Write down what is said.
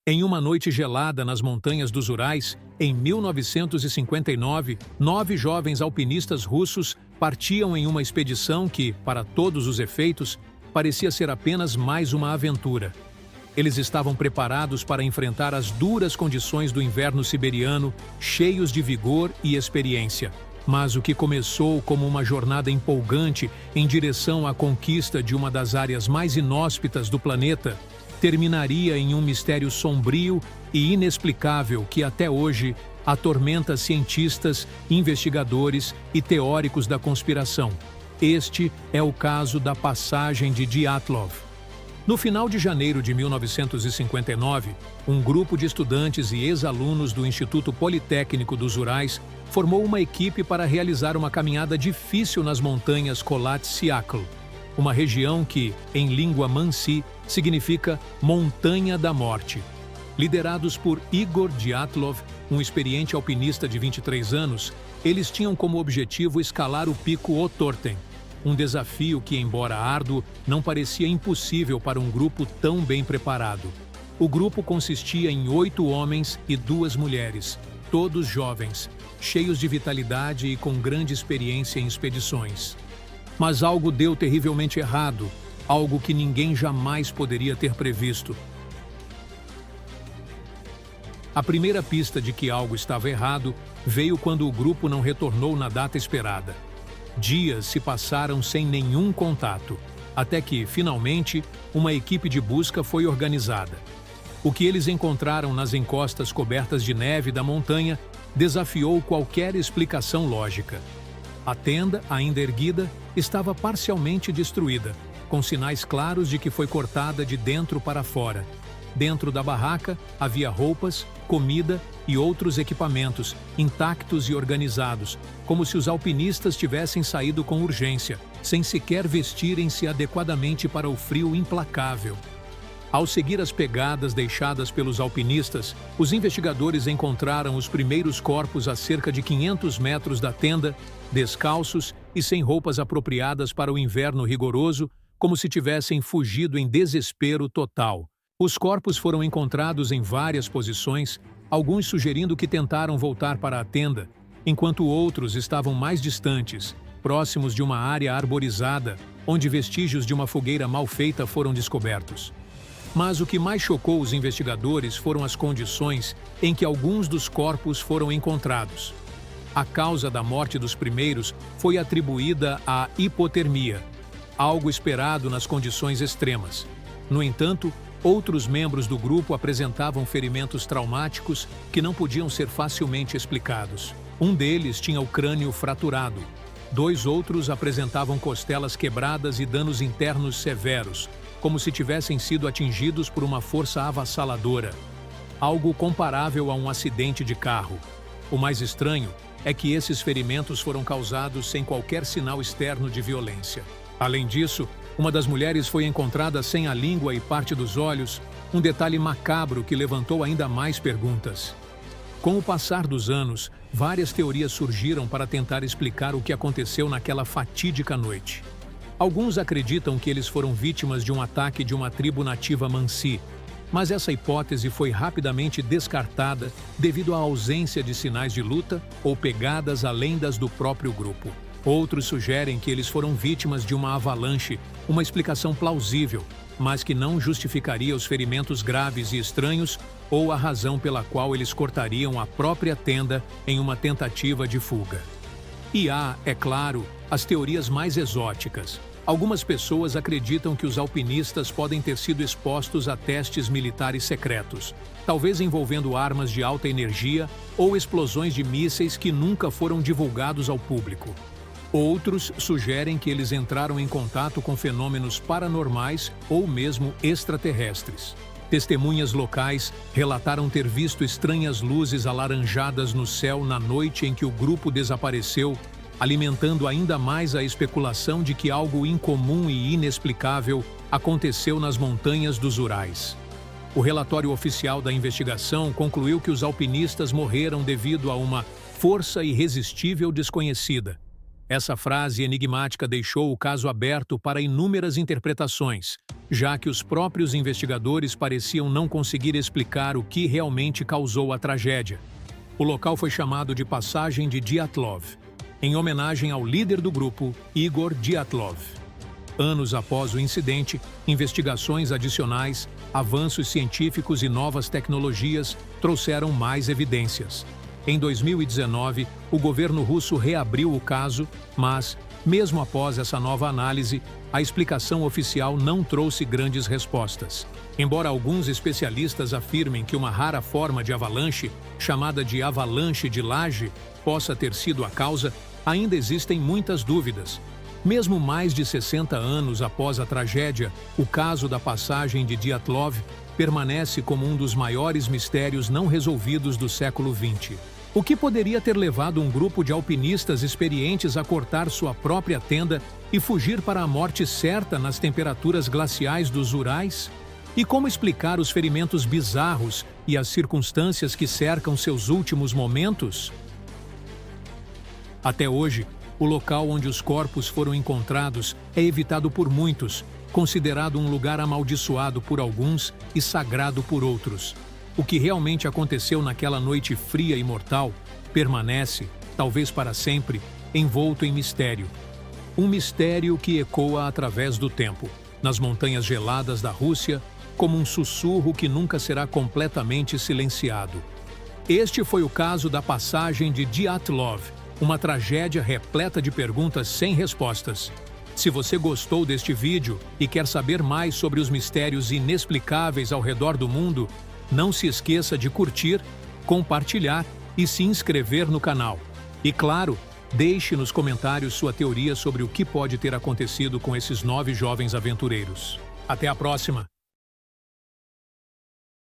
Em uma noite gelada nas montanhas dos Urais, em 1959, 9 jovens alpinistas russos partiam em uma expedição que, para todos os efeitos, parecia ser apenas mais uma aventura. Eles estavam preparados para enfrentar as duras condições do inverno siberiano, cheios de vigor e experiência. Mas o que começou como uma jornada empolgante em direção à conquista de uma das áreas mais inóspitas do planeta, terminaria em um mistério sombrio e inexplicável que até hoje atormenta cientistas, investigadores e teóricos da conspiração. Este é o caso da passagem de Dyatlov. No final de janeiro de 1959, um grupo de estudantes e ex-alunos do Instituto Politécnico dos Urais formou uma equipe para realizar uma caminhada difícil nas montanhas Kholat-Syakhl, uma região que, em língua mansi, significa Montanha da Morte. Liderados por Igor Dyatlov, um experiente alpinista de 23 anos, eles tinham como objetivo escalar o pico Otorten, um desafio que, embora árduo, não parecia impossível para um grupo tão bem preparado. O grupo consistia em 8 homens e 2 mulheres, todos jovens, cheios de vitalidade e com grande experiência em expedições. Mas algo deu terrivelmente errado, algo que ninguém jamais poderia ter previsto. A primeira pista de que algo estava errado veio quando o grupo não retornou na data esperada. Dias se passaram sem nenhum contato, até que, finalmente, uma equipe de busca foi organizada. O que eles encontraram nas encostas cobertas de neve da montanha desafiou qualquer explicação lógica. A tenda, ainda erguida, estava parcialmente destruída, com sinais claros de que foi cortada de dentro para fora. Dentro da barraca havia roupas, comida e outros equipamentos, intactos e organizados, como se os alpinistas tivessem saído com urgência, sem sequer vestirem-se adequadamente para o frio implacável. Ao seguir as pegadas deixadas pelos alpinistas, os investigadores encontraram os primeiros corpos a cerca de 500 metros da tenda, descalços e sem roupas apropriadas para o inverno rigoroso, como se tivessem fugido em desespero total. Os corpos foram encontrados em várias posições, alguns sugerindo que tentaram voltar para a tenda, enquanto outros estavam mais distantes, próximos de uma área arborizada, onde vestígios de uma fogueira mal feita foram descobertos. Mas o que mais chocou os investigadores foram as condições em que alguns dos corpos foram encontrados. A causa da morte dos primeiros foi atribuída à hipotermia, algo esperado nas condições extremas. No entanto, outros membros do grupo apresentavam ferimentos traumáticos que não podiam ser facilmente explicados. Um deles tinha o crânio fraturado. 2 outros apresentavam costelas quebradas e danos internos severos, como se tivessem sido atingidos por uma força avassaladora. Algo comparável a um acidente de carro. O mais estranho é que esses ferimentos foram causados sem qualquer sinal externo de violência. Além disso, uma das mulheres foi encontrada sem a língua e parte dos olhos, um detalhe macabro que levantou ainda mais perguntas. Com o passar dos anos, várias teorias surgiram para tentar explicar o que aconteceu naquela fatídica noite. Alguns acreditam que eles foram vítimas de um ataque de uma tribo nativa mansi, mas essa hipótese foi rapidamente descartada devido à ausência de sinais de luta ou pegadas além das do próprio grupo. Outros sugerem que eles foram vítimas de uma avalanche, uma explicação plausível, mas que não justificaria os ferimentos graves e estranhos ou a razão pela qual eles cortariam a própria tenda em uma tentativa de fuga. E há, é claro, as teorias mais exóticas. Algumas pessoas acreditam que os alpinistas podem ter sido expostos a testes militares secretos, talvez envolvendo armas de alta energia ou explosões de mísseis que nunca foram divulgados ao público. Outros sugerem que eles entraram em contato com fenômenos paranormais ou mesmo extraterrestres. Testemunhas locais relataram ter visto estranhas luzes alaranjadas no céu na noite em que o grupo desapareceu, alimentando ainda mais a especulação de que algo incomum e inexplicável aconteceu nas montanhas dos Urais. O relatório oficial da investigação concluiu que os alpinistas morreram devido a uma força irresistível desconhecida. Essa frase enigmática deixou o caso aberto para inúmeras interpretações, já que os próprios investigadores pareciam não conseguir explicar o que realmente causou a tragédia. O local foi chamado de Passagem de Dyatlov, em homenagem ao líder do grupo, Igor Dyatlov. Anos após o incidente, investigações adicionais, avanços científicos e novas tecnologias trouxeram mais evidências. Em 2019, o governo russo reabriu o caso, mas, mesmo após essa nova análise, a explicação oficial não trouxe grandes respostas. Embora alguns especialistas afirmem que uma rara forma de avalanche, chamada de avalanche de laje, possa ter sido a causa, ainda existem muitas dúvidas. Mesmo mais de 60 anos após a tragédia, o caso da passagem de Dyatlov permanece como um dos maiores mistérios não resolvidos do século XX. O que poderia ter levado um grupo de alpinistas experientes a cortar sua própria tenda e fugir para a morte certa nas temperaturas glaciais dos Urais? E como explicar os ferimentos bizarros e as circunstâncias que cercam seus últimos momentos? Até hoje, o local onde os corpos foram encontrados é evitado por muitos, considerado um lugar amaldiçoado por alguns e sagrado por outros. O que realmente aconteceu naquela noite fria e mortal permanece, talvez para sempre, envolto em mistério. Um mistério que ecoa através do tempo, nas montanhas geladas da Rússia, como um sussurro que nunca será completamente silenciado. Este foi o caso da passagem de Dyatlov, uma tragédia repleta de perguntas sem respostas. Se você gostou deste vídeo e quer saber mais sobre os mistérios inexplicáveis ao redor do mundo, não se esqueça de curtir, compartilhar e se inscrever no canal. E claro, deixe nos comentários sua teoria sobre o que pode ter acontecido com esses 9 jovens aventureiros. Até a próxima!